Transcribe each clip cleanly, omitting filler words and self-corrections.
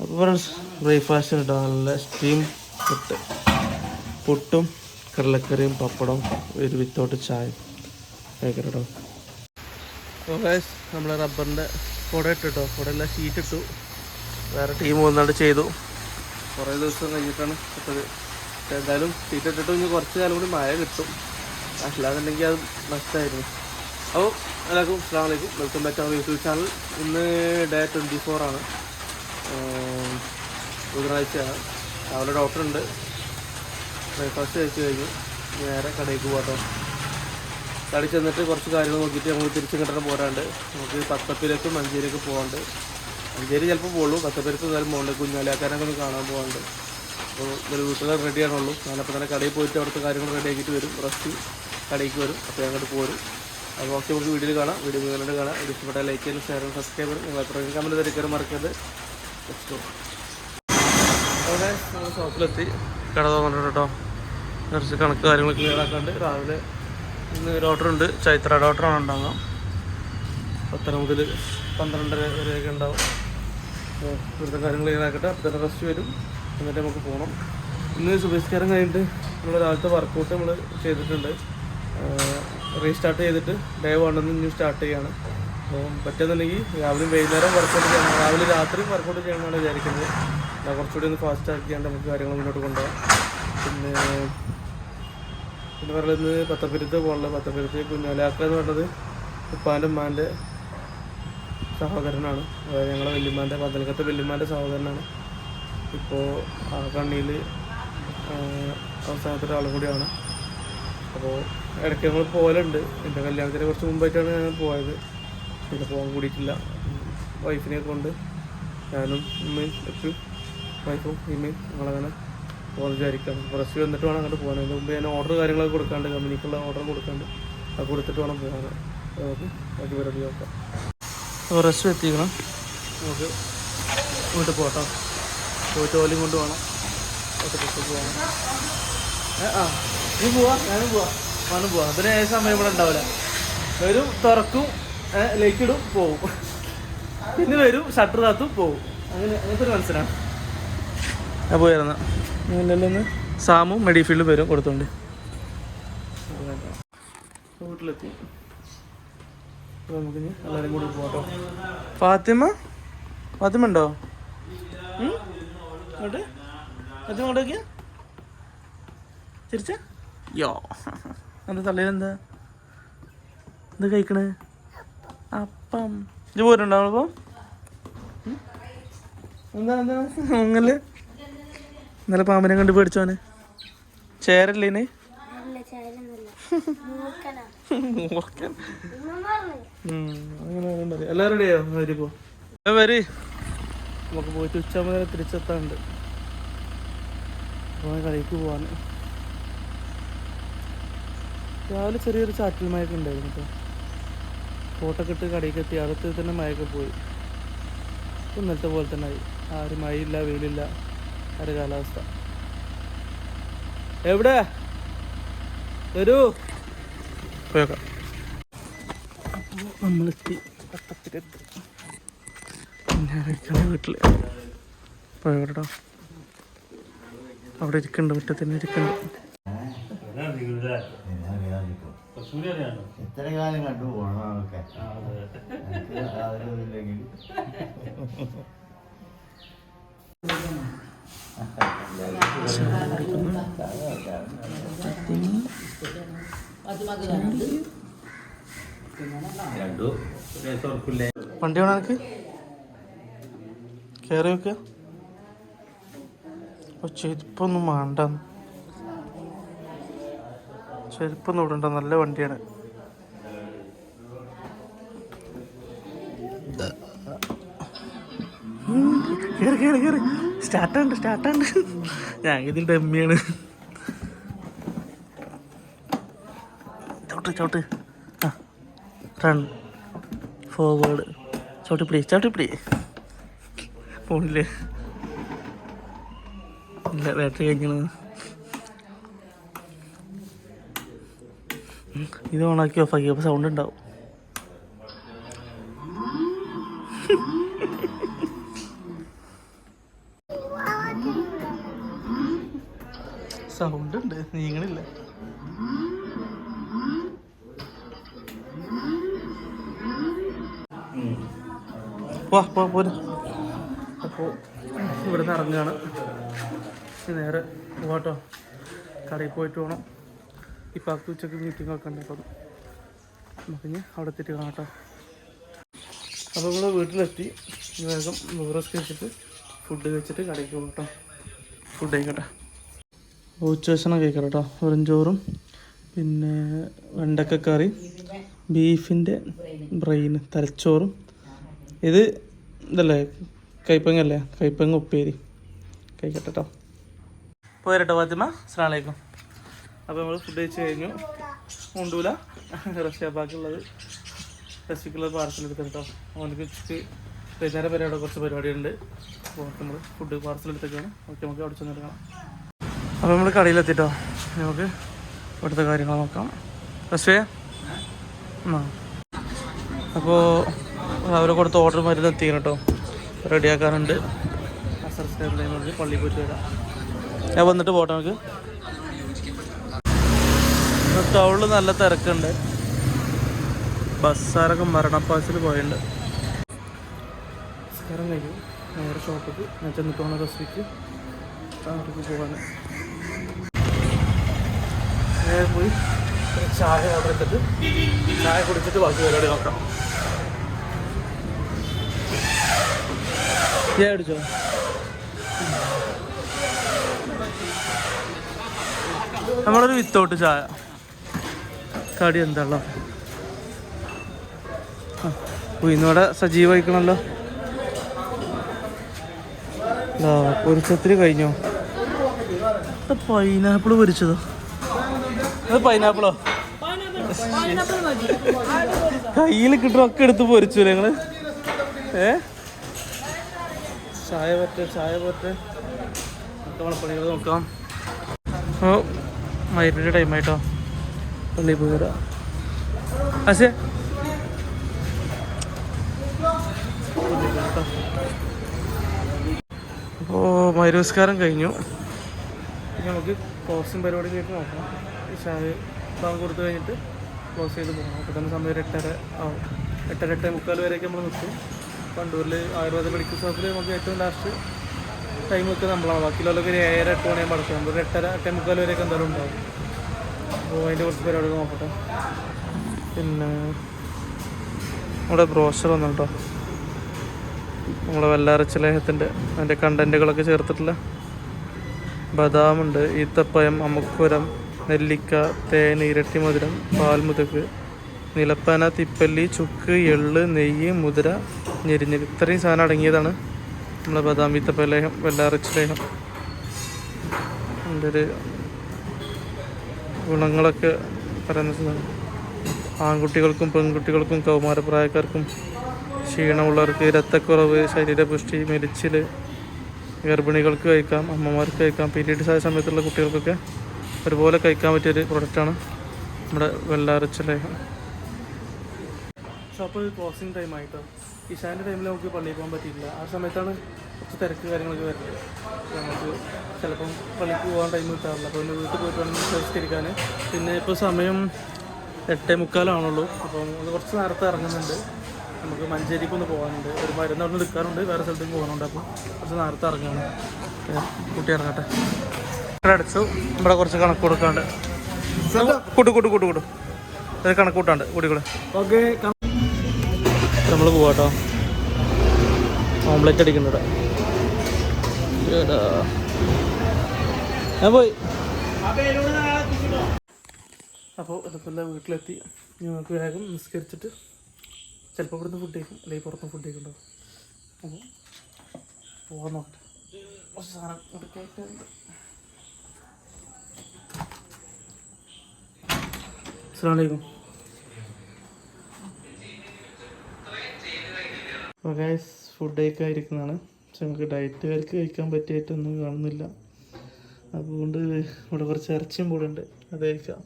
അപ്പോൾ friends breakfast കേട്ടോ, നല്ല സ്റ്റീം പുട്ടും കടലക്കറിയും പപ്പടം ഒരു വിത്തൗട്ട് ചായ കേട്ടോ. അപ്പോൾ ഗൈസ് നമ്മൾ റബ്ബറിൻ്റെ കുട ഇട്ടിട്ടോ, കുടയെല്ലാം ഷീറ്റ് ഇട്ടു. വേറെ ടീം വന്നാണ്ട് ചെയ്തു. കുറേ ദിവസം കഴിഞ്ഞിട്ടാണ് ഇട്ടത്. എന്തായാലും ഷീറ്റ് ഇട്ടിട്ട് ഇനി കുറച്ച് കാലം കൂടി മഴ കിട്ടും, അല്ലാന്നുണ്ടെങ്കിൽ അത് നഷ്ടമായിരുന്നു. അപ്പോൾ എല്ലാവർക്കും അസ്സലാമു അലൈക്കും, welcome back to our YouTube channel. ഇന്ന് ഡേ 24 ആണ്, ബുധനാഴ്ചയാണ്. രാവിലെ ഡോക്ടറുണ്ട്. ബ്രേക്ക്ഫാസ്റ്റ് കഴിച്ച് കഴിഞ്ഞു. നേരെ കടയിലേക്ക് പോകട്ടോ. കടയിൽ ചെന്നിട്ട് കുറച്ച് കാര്യങ്ങൾ നോക്കിയിട്ട് നമ്മൾ തിരിച്ച് കിട്ടണം പോരാണ്ട്. നമുക്ക് പത്തപ്പിലേക്കും മഞ്ചേരിയൊക്കെ പോകാണ്ട്. മഞ്ചേരി ചിലപ്പോൾ പോകുള്ളൂ, പത്തപ്പിലേക്ക് എന്തായാലും പോകണ്ട്. കുഞ്ഞാലിയാക്കാനൊക്കെ ഒന്ന് കാണാൻ പോകാണ്ട്. അപ്പോൾ ഒരു വീട്ടുകാർ റെഡി ആണുള്ളൂ. ഞാനപ്പോൾ തന്നെ കടയിൽ പോയിട്ട് അവിടുത്തെ കാര്യങ്ങൾ റെഡി ആക്കിയിട്ട് വരും. റെസ്റ്റ് കടയിലേക്ക് വരും. അപ്പോൾ അങ്ങോട്ട് പോരും. അപ്പോൾ ഓക്കെ, നമുക്ക് വീഡിയോയിൽ കാണാം. വീഡിയോ മുഴുവനായിട്ട് കാണാം. ഇത് ഇഷ്ടപ്പെട്ട ലൈക്ക് ചെയ്യാനും ഷെയർ ചെയ്യാനും സബ്സ്ക്രൈബ് ചെയ്യും. നിങ്ങൾ എപ്പോഴും കമൻറ്റ് തരിക്കാനും മറക്കരുത്. അവിടെ നമ്മൾ ഷോപ്പിലെത്തി. കട തോന്നിട്ട് കേട്ടോ, കുറച്ച് കണക്ക് കാര്യങ്ങൾ ക്ലിയർ ആക്കാണ്ട്. രാവിലെ ഇന്ന് ഡോക്ടറുണ്ട്, ചൈത്ര ഡോക്ടറാണ് ഉണ്ടാകുക. 10 മുതൽ 12 വരെയൊക്കെ ഉണ്ടാവും. ഇവിടുത്തെ കാര്യങ്ങൾ ക്ലിയർ ആക്കട്ടെ. അപ്പോൾ തന്നെ റെസ്റ്റ് വരും. എന്നിട്ട് നമുക്ക് പോകണം. ഇന്ന് സുബഹിസ്കാരം കഴിഞ്ഞിട്ട് നമ്മൾ രാവിലത്തെ വർക്കൗട്ട് നമ്മൾ ചെയ്തിട്ടുണ്ട്. റീസ്റ്റാർട്ട് ചെയ്തിട്ട് ഡേ 1 ഇനി സ്റ്റാർട്ട് ചെയ്യുകയാണ്. അപ്പോൾ പറ്റുന്നുണ്ടെങ്കിൽ രാവിലെയും വൈകുന്നേരം വർക്കൗട്ട് ചെയ്യണം, രാവിലെ രാത്രിയും വർക്കൗട്ട് ചെയ്യണമെന്നാണ് വിചാരിക്കുന്നത്. കുറച്ചുകൂടി ഒന്ന് ഫാസ്റ്റ് ആക്കിയാണ്ട് നമുക്ക് കാര്യങ്ങൾ മുന്നോട്ട് കൊണ്ടുപോകാം. പിന്നെ പറയുന്നത് പത്തപ്പരുത്ത് പോകണല്ലോ. പത്തപ്പരുത്ത് കുഞ്ഞാലാക്ക എന്ന് പറഞ്ഞത് ഉപ്പാൻ്റെ ഉമ്മാൻ്റെ സഹോദരനാണ്. അതായത് ഞങ്ങളെ വല്യമ്മാൻ്റെ, പന്തലക്കത്തെ വല്യമ്മാൻ്റെ സഹോദരനാണ്. ഇപ്പോൾ ആ കണ്ണിയിൽ അവസാനത്തെ ഒരാളും കൂടിയാണ്. അപ്പോൾ ഇടയ്ക്ക് ഞങ്ങൾ പോകലുണ്ട്. എൻ്റെ കല്യാണത്തിന് കുറച്ച് മുമ്പായിട്ടാണ് ഞാൻ പോയത്. പിന്നെ പോകാൻ കൂടിയിട്ടില്ല. വൈഫിനെ കൊണ്ട് ഞാനും ഉമ്മയും എപ്പോഴും വൈഫും ഇമ്മയും ഞങ്ങളങ്ങനെ പോകാൻ വിചാരിക്കുകയാണ്. റെസ്റ്റ് വന്നിട്ട് വേണം അങ്ങോട്ട് പോകാൻ. അതിന് മുമ്പ് ഞാൻ ഓർഡർ കാര്യങ്ങളൊക്കെ കൊടുക്കാണ്ട്, കമ്പനിക്കുള്ള ഓർഡർ കൊടുക്കാണ്ട്, അത് കൊടുത്തിട്ട് വേണം പോകാൻ. നമുക്ക് ബാക്കി പരിപാടി നോക്കാം. അപ്പോൾ റെസ്റ്റ് എത്തിക്കണം. നമുക്ക് വീട്ടിൽ പോകട്ടോ. പോയിട്ട് ഓലയും കൊണ്ട് പോകണം. പോകണം. നീ പോവാ, ഞാനും പോവാം, ഞാനും പോവാം. അതിന് ഏത് സമയം ഇവിടെ ഉണ്ടാവില്ല. വരും, തുറക്കും, ലൈറ്റ് ഇടും, പോവും. പിന്നെ വരും, ഷട്ടർ താത്തും, പോവും. അങ്ങനത്തെ ഒരു മനസ്സിലാണ് ഞാൻ പോയിരുന്ന. ഇന്ന് സാമും മെഡിഫീൽഡും വരും കൊടുത്തോണ്ട്. വീട്ടിലെത്തി. നമുക്ക് എല്ലാവരും കൂടി പോട്ടോ. ഫാത്തിമ ഉണ്ടോ? അങ്ങോട്ട് ഫാത്തിമ അങ്ങോട്ടേക്ക് തിരിച്ച യോ. എന്താ തള്ളയിലെന്താ എന്താ കഴിക്കണേ? അപ്പം ഇത് പോയിട്ടുണ്ടാവുമ്പോ എന്താ അങ്ങനെ ഇന്നലെ പാമ്പിനെ കണ്ട് പേടിച്ചോനെ. ചേരല്ലേനെ മൂർക്കൻ. അങ്ങനെ എല്ലാവരും റെഡിയായോ? വരിപ്പോ വരി. നമുക്ക് പോയിട്ട് ഉച്ചമുതൽ തിരിച്ചെത്താറുണ്ട്. അപ്പോൾ കളിക്ക് പോവാന്. രാവിലെ ചെറിയൊരു ചാറ്റൽ മഴയൊക്കെ ഉണ്ടായിരുന്നു കേട്ടോ. കോട്ടൊക്കെ ഇട്ട് കടയിലേക്ക് എത്തി. അകത്ത് തന്നെ മഴയൊക്കെ പോയി. ഇന്നലത്തെ പോലെ തന്നെ ആയി. ആരും മഴയില്ല, വെയിലില്ല, ഒരു കാലാവസ്ഥ. എവിടെ വരൂ പോയേക്കാം. അപ്പോൾ നമ്മളെത്തി പത്തപ്പിലെത്തി. പിന്നെ വീട്ടിൽ പോയോട്ടോ. അവിടെ ഇരിക്കുന്നുണ്ട്, മുറ്റത്തന്നെ ഇരിക്കുന്നുണ്ട്. എത്ര കാലം കണ്ടു പോകണമൊക്കെ ആഗ്രഹമില്ലെങ്കിൽ വണ്ടി വേണം എനിക്ക് കയറി വെക്കുക. ചെരുപ്പൊന്നും വേണ്ട, ചെരുപ്പൊന്നും ഇടണ്ട, നല്ല വണ്ടിയാണ്. കയറി കയറി കയറി. സ്റ്റാർട്ടാണ്ട്. ഞാൻ ഇതിൻ്റെ എമ്മയാണ്. ചവിട്ട് ആ റൺ ഫോർവേഡ്. ചവിട്ടിപ്പിടി ഫോണില്ലേ. ഇല്ല, ബാറ്ററി കഴിഞ്ഞാണ്. ഇത് ഓണാക്കി ഓഫാക്കി അപ്പോൾ സൗണ്ട് ഉണ്ടാവും. സൗണ്ട് ഉണ്ട്, നീങ്ങണില്ല. പോലെ അപ്പോൾ ഇവിടെ നിന്ന് ഇറങ്ങുകയാണ്. നേരെ പോവാട്ടോ, കടയിൽ പോയിട്ട് വേണം. ഇപ്പം ഉച്ചക്ക് മീറ്റിംഗ് ഒക്കെ ഉണ്ട്. അപ്പം നമുക്കിനി അവിടെ എത്തിയിട്ട് കാണാം കേട്ടോ. അപ്പോൾ നമ്മൾ വീട്ടിലെത്തി. വേഗം നൂറൊക്കെ വെച്ചിട്ട് ഫുഡ് കഴിച്ചിട്ട് കടയ്ക്ക് പോകും കേട്ടോ. ഫുഡ് കഴിക്കട്ടെ. ഉച്ചഭക്ഷണം കഴിക്കാം കേട്ടോ. വെറും ചോറും പിന്നെ വെണ്ടക്കക്കറി, ബീഫിൻ്റെ ബ്രെയിൻ, തലച്ചോറും. ഇത് ഇതല്ലേ കൈപ്പങ്ങല്ലേ, കൈപ്പങ്ങ ഉപ്പേരി. കഴിക്കട്ടെ കേട്ടോ. പോരട്ടോ ഫാത്തിമ. അസ്സലാമു അലൈക്കും. അപ്പോൾ നമ്മൾ ഫുഡ് കഴിച്ച് കഴിഞ്ഞു. കൊണ്ടൂല റഷ്യാപ്പാക്കുള്ളത്, റഷ്യക്കുള്ളത് പാർസൽ എടുത്ത് കേട്ടോ. അവനക്ക് വൈകുന്നേരം വരെ അവിടെ കുറച്ച് പരിപാടിയുണ്ട്. അപ്പോൾ നമ്മൾ ഫുഡ് പാർസൽ എടുത്തൊക്കെയാണ്. ഓക്കെ, നമുക്ക് അവിടെ ചെന്നിട്ട് കാണാം. അപ്പോൾ നമ്മൾ കടയിലെത്തിട്ടോ. നമുക്ക് ഇവിടുത്തെ കാര്യങ്ങൾ നോക്കാം. റഷ്യ അപ്പോൾ അവരെ കൊടുത്ത ഓർഡർ മരുന്ന് എത്തിക്കണം കേട്ടോ. റെഡിയാക്കാനുണ്ട്. അസർ പള്ളിയിൽ പോയിട്ട് വരാം. ഞാൻ വന്നിട്ട് പോട്ടെ. നമുക്ക് ടൗണിൽ നല്ല തിരക്കുണ്ട്. ബസ്സാരൊക്കെ മരണപ്പാസിൽ പോയിട്ടുണ്ട്. നമസ്കാരം കഴിഞ്ഞു. നേരെ ഷോപ്പിക്ക് ഞാൻ ചെന്നിട്ട് പോകണം. റെസിപ്പിക്ക് അവർക്ക് പോകാൻ നേരെ പോയി ചായ ഓർഡർ എടുത്തിട്ട് ചായ കുടിച്ചിട്ട് ബാക്കി പരിപാടി നോക്കാം. ചായ അടിച്ചോ? നമ്മളൊരു വിത്തൗട്ട് ചായ. കടി എന്താണല്ലോ ഇന്നിവിടെ സജീവമായിക്കണല്ലോ. പൊരിച്ചത്തിരി കഴിഞ്ഞോ? പൈനാപ്പിൾ പൊരിച്ചതോ? അത് പൈനാപ്പിളോ? കയ്യിൽ കിട്ടുന്നൊക്കെ എടുത്ത് പൊരിച്ചു നിങ്ങള്. ചായ പറ്റേ പണികൾ നോക്കാം. അപ്പോൾ മൈരിൻ്റെ ടൈമായിട്ടോ. പള്ളിയിൽ പോയി വരാം. ആശേ അപ്പോൾ മൈരസ്കാരം കഴിഞ്ഞു. പിന്നെ നമുക്ക് ക്ലോസിങ് പരിപാടിയിലേക്ക് നോക്കാം. ചായ ബാങ്ക് കൊടുത്തു കഴിഞ്ഞിട്ട് ക്ലോസ് ചെയ്ത് പോകണം. അപ്പോൾ തന്നെ സമയം 8:30 ആവും. 8:45 വരെയൊക്കെ നമ്മൾ നിൽക്കും. കണ്ണൂരിൽ ആയുർവേദ മെഡിക്കൽ ഷോപ്പിൽ നമുക്ക് ഏറ്റവും ലാസ്റ്റ് ടൈം ഒക്കെ നമ്മളാണ്. ബാക്കിയുള്ളവർക്ക് ഒരു 7-8 മണിയാകുമ്പോൾ അടക്കാം. ഒരു 8:30-8:45 വരെയൊക്കെ എന്തായാലും ഉണ്ടാവും. അപ്പോൾ അതിൻ്റെ കുറച്ച് പരിപാടി നോക്കട്ടെ. പിന്നെ നമ്മുടെ ബ്രോഷർ വന്നു കേട്ടോ. നമ്മുടെ വെള്ളാരച്ച ലേഹത്തിൻ്റെ അതിൻ്റെ കണ്ടൻറ്റുകളൊക്കെ ചേർത്തിട്ടുള്ള ബദാമുണ്ട്, ഈത്തപ്പഴം, അമുക്കുരം, നെല്ലിക്ക, തേൻ, ഇരട്ടി മധുരം, പാൽമുതക്, നിലപ്പന, തിപ്പല്ലി, ചുക്ക്, എള്ള്, നെയ്യ്, മുതിര, ഞെരിഞ്ഞ്, ഇത്രയും സാധനം അടങ്ങിയതാണ് നമ്മളെ ബദാം ഈത്തപ്പഴ ലേഹം, വെള്ളാരച്ച ലേഹം. അതിൻ്റെ ഒരു ഗുണങ്ങളൊക്കെ പറയുന്ന ആൺകുട്ടികൾക്കും പെൺകുട്ടികൾക്കും കൗമാരപ്രായക്കാർക്കും ക്ഷീണമുള്ളവർക്ക്, രക്തക്കുറവ്, ശരീരപുഷ്ടി, മെലിച്ചിൽ, ഗർഭിണികൾക്ക് കഴിക്കാം, അമ്മമാർക്ക് കഴിക്കാം, പീരീഡ്സ് ആയ സമയത്തുള്ള കുട്ടികൾക്കൊക്കെ ഒരുപോലെ കഴിക്കാൻ പറ്റിയൊരു പ്രൊഡക്റ്റാണ് നമ്മുടെ വെള്ളാരച്ച ലേഹം. ഷോപ്പ് ക്ലോസിങ് ടൈം ആയിട്ടോ. ഇഷാൻ്റെ ടൈമിൽ നമുക്ക് പള്ളിയിൽ പോകാൻ പറ്റിയില്ല. ആ സമയത്താണ് കുറച്ച് തിരക്ക് കാര്യങ്ങളൊക്കെ വരുന്നത്. നമുക്ക് ചിലപ്പം പള്ളിക്ക് പോകാൻ ടൈം കിട്ടാറില്ല. അപ്പോൾ ഒന്ന് വീട്ടിൽ പോയിട്ട് വേണമെങ്കിൽ സംസ്കരിക്കാൻ. പിന്നെ ഇപ്പോൾ സമയം 8:45 അപ്പോൾ ഒന്ന് കുറച്ച് നേരത്തെ ഇറങ്ങുന്നുണ്ട്. നമുക്ക് മഞ്ചേരിക്കൊന്ന് പോകാനുണ്ട്. ഒരു മരുന്ന് അവിടെ നിൽക്കാറുണ്ട്, വേറെ സ്ഥലത്തേക്ക് പോകാനുണ്ട്. അപ്പോൾ കുറച്ച് നേരത്തെ ഇറങ്ങുകയാണ്. കുട്ടി ഇറങ്ങട്ടെ. ഇവിടെ അടിച്ചു. ഇവിടെ കുറച്ച് കണക്ക് കൊടുക്കാണ്ട് കൂട്ടും അത് കണക്ക് കൂട്ടാണ്ട് കൂടിക്കൂടെ. ഓക്കെ, നമ്മൾ പോവാട്ടോ. ഓംലെറ്റ് അടിക്കുന്നുണ്ട്. ഞാൻ പോയി. അപ്പോൾ ഇതൊക്കെ വീട്ടിലെത്തി. ഞങ്ങൾക്ക് വേഗം നിസ്കരിച്ചിട്ട് ചിലപ്പോൾ ഇവിടുന്ന് ഫുഡ് കഴിക്കും, അല്ലെങ്കിൽ പുറത്തുനിന്ന് ഫുഡ് കഴിക്കുന്നുണ്ടാവും. അപ്പോൾ പോകാൻ നോക്കട്ടെ. കുറച്ച് സാധനം എടുക്കായിട്ടുണ്ട്. അസ്സലാമു അലൈക്കും. അപ്പോൾ ഗൈസ് ഫുഡ് കഴിക്കാതിരിക്കുന്നതാണ്. പക്ഷെ നമുക്ക് ഡയറ്റുകാർക്ക് കഴിക്കാൻ പറ്റിയിട്ടൊന്നും കാണുന്നില്ല. അതുകൊണ്ട് ഇവിടെ കുറച്ച് ഇറച്ചിയും കൂടെ ഉണ്ട്, അത് കഴിക്കാം.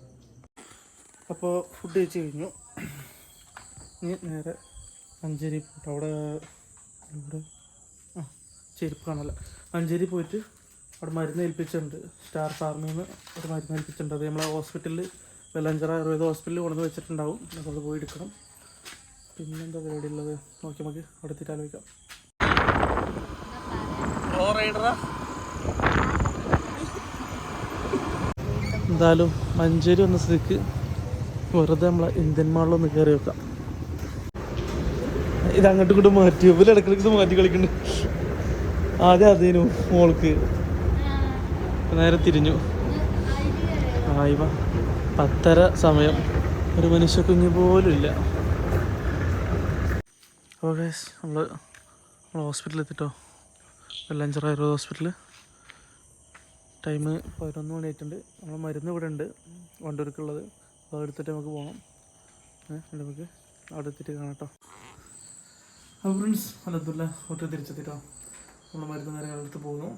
അപ്പോൾ ഫുഡ് കഴിച്ച് കഴിഞ്ഞു. ഇനി നേരെ മഞ്ചേരി പോയിട്ട് അവിടെ ചെരുപ്പ് കാണല്ല, മഞ്ചേരി പോയിട്ട് അവിടെ മരുന്ന് ഏൽപ്പിച്ചിട്ടുണ്ട്. സ്റ്റാർ ഫാർമിൽ നിന്ന് ഒരു മരുന്ന് ഏൽപ്പിച്ചിട്ടുണ്ട്. അത് നമ്മളെ ഹോസ്പിറ്റലിൽ വെല്ലഞ്ചിറ ആയുർവേദ ഹോസ്പിറ്റലിൽ കൊണ്ടുവന്ന് വെച്ചിട്ടുണ്ടാവും. അത് പോയി എടുക്കണം. പിന്നെന്താ പരിപാടി ഉള്ളത് നോക്കി നമുക്ക് അവിടെ എത്തിയിട്ട് ആലോചിക്കാം. എന്തായാലും മഞ്ചേരി വന്ന സ്ഥിതിക്ക് വെറുതെ നമ്മളെ ഇന്ത്യൻ മാളിലൊന്ന് കയറി വെക്കാം. ഇത് അങ്ങോട്ടും ഇങ്ങോട്ടും മാറ്റി ഇവര് ഇടയ്ക്കിടയ്ക്ക് ഇത് മാറ്റി കളിക്കുന്നുണ്ട്. ആദ്യം അതേനു മോൾക്ക് നേരെ തിരിഞ്ഞു. ഇവ 10:30 സമയം, ഒരു മനുഷ്യ കുഞ്ഞു പോലും ഇല്ല. അപ്പോൾ ഗൈസ് നമ്മൾ ഹോസ്പിറ്റലിൽ എത്തിട്ടോ, വെല്ലഞ്ചിറ ആയുർവേദ ഹോസ്പിറ്റൽ. ടൈം 11 മണി ആയിട്ടുണ്ട്. നമ്മൾ മരുന്ന് ഇവിടെ ഉണ്ട് വണ്ടൂർക്കുള്ളത്. അപ്പോൾ എടുത്തിട്ട് നമുക്ക് പോകണം. നമുക്ക് അവിടെ എത്തിയിട്ട് കാണാം കേട്ടോ. അപ്പോൾ ഫ്രണ്ട്സ് അലഹദില്ല വീട്ടിൽ തിരിച്ചെത്തിട്ടോ. നമ്മൾ മരുന്ന് കാര്യങ്ങളെടുത്ത് പോകുന്നു.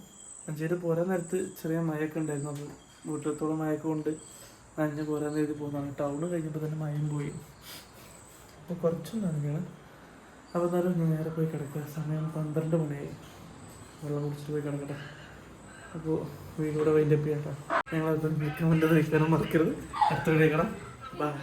മഞ്ചേരി പോരാൻ നേരത്ത് ചെറിയ മഴയൊക്കെ ഉണ്ടായിരുന്നു. അപ്പോൾ വീട്ടിലത്തോളം മഴയൊക്കെ കൊണ്ട് നനഞ്ഞ് പോരാൻ നേരത്ത് പോകുന്നതാണ്. ടൗണ് കഴിഞ്ഞപ്പോൾ തന്നെ മഴയും പോയി. അപ്പോൾ കുറച്ചും നനഞ്ഞാണ്. അപ്പോൾ എന്നാലും നേരെ പോയി കിടക്കുക. സമയം 12 മണിയായി. വെള്ളം കുടിച്ചിട്ട് പോയി കിടക്കട്ടെ. അപ്പോൾ വീഡിയോയുടെ വൈൻഡപ്പ് ചെയ്യാം കേട്ടോ. ഞങ്ങളത് കമൻറ്റ് വയ്ക്കാനും മറക്കരുത്. അടുത്ത വീഡിയോ കാണാം. ബൈ.